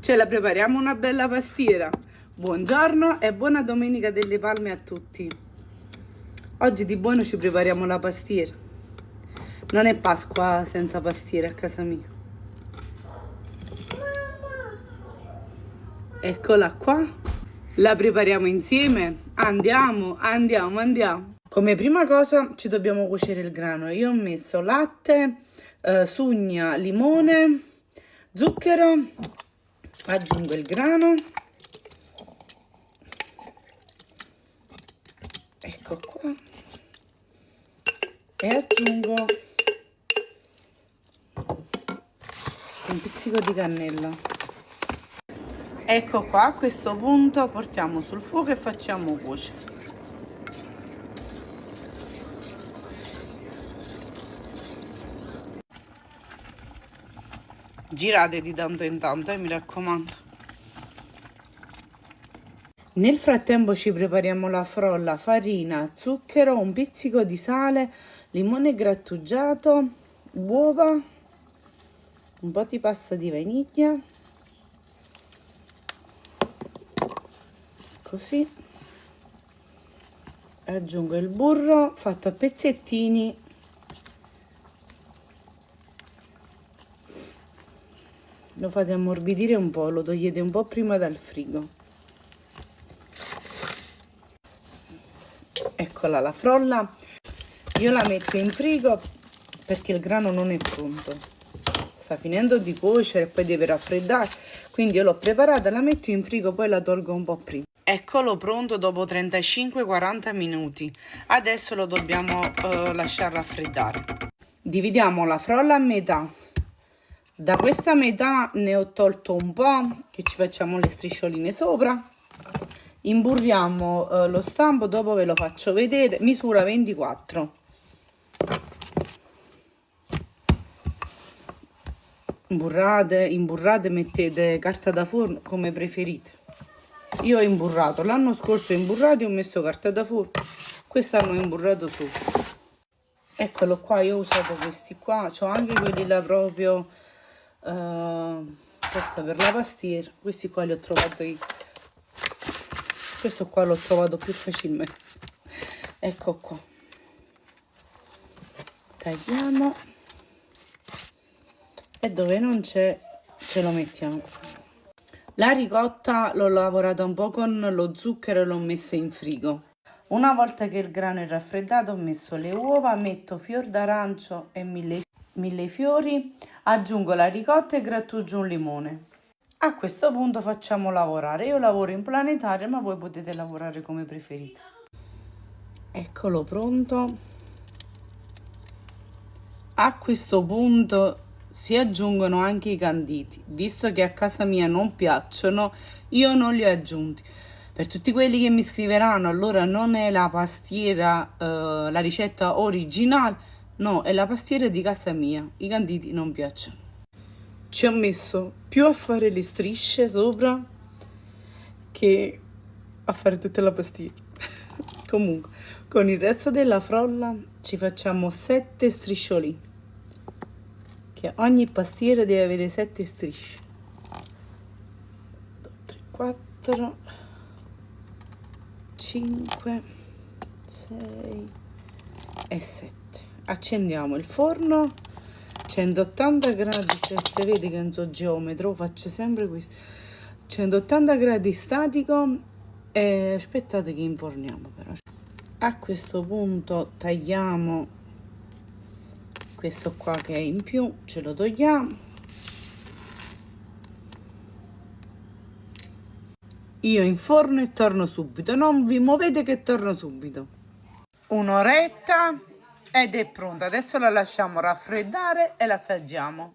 Ce la prepariamo una bella pastiera. Buongiorno e buona domenica delle palme a tutti. Oggi di buono ci prepariamo la pastiera. Non è Pasqua senza pastiera a casa mia. Eccola qua. La prepariamo insieme. Andiamo. Come prima cosa ci dobbiamo cuocere il grano. Io ho messo latte, sugna, limone, zucchero. Aggiungo il grano. Ecco qua. E aggiungo un pizzico di cannella. Ecco qua, a questo punto portiamo sul fuoco e facciamo cuocere. Girate di tanto in tanto, mi raccomando. Nel frattempo ci prepariamo la frolla, farina, zucchero, un pizzico di sale, limone grattugiato, uova, un po' di pasta di vaniglia, così. Aggiungo il burro fatto a pezzettini. Lo fate ammorbidire un po', lo togliete un po' prima dal frigo. Eccola la frolla. Io la metto in frigo perché il grano non è pronto. Sta finendo di cuocere e poi deve raffreddare. Quindi io l'ho preparata, la metto in frigo, poi la tolgo un po' prima. Eccolo pronto dopo 35-40 minuti. Adesso lo dobbiamo lasciare raffreddare. Dividiamo la frolla a metà. Da questa metà ne ho tolto un po', che ci facciamo le striscioline sopra. Imburriamo lo stampo, dopo ve lo faccio vedere. Misura 24. Imburrate, mettete carta da forno come preferite. Io ho imburrato, l'anno scorso ho imburrato e ho messo carta da forno. Quest'anno ho imburrato sopra. Eccolo qua, io ho usato questi qua, c'ho anche quelli là proprio apposta per la pastiera. Questi qua li ho trovati, questo qua l'ho trovato più facilmente. Ecco qua, tagliamo e dove non c'è ce lo mettiamo. La ricotta l'ho lavorata un po' con lo zucchero e l'ho messa in frigo. Una volta che il grano è raffreddato ho messo le uova, metto fior d'arancio e millefiori, aggiungo la ricotta e grattugio un limone. A questo punto facciamo lavorare. Io lavoro in planetaria, ma voi potete lavorare come preferite. Eccolo pronto. A questo punto si aggiungono anche i canditi. Visto che a casa mia non piacciono, io non li ho aggiunti. Per tutti quelli che mi scriveranno, allora non è la pastiera, la ricetta originale, no, è la pastiera di casa mia. I canditi non piacciono. Ci ho messo più a fare le strisce sopra che a fare tutta la pastiera. Comunque, con il resto della frolla ci facciamo 7 strisciolini. Che ogni pastiera deve avere 7 strisce. 2, 3, 4, 5, 6 e 7. Accendiamo il forno. 180 gradi, se vedi che non so geometro, faccio sempre questo. 180 gradi statico e aspettate che inforniamo però. A questo punto tagliamo questo qua che è in più, ce lo togliamo. Io inforno e torno subito, non vi muovete che torno subito. Un'oretta ed è pronta. Adesso la lasciamo raffreddare e la assaggiamo.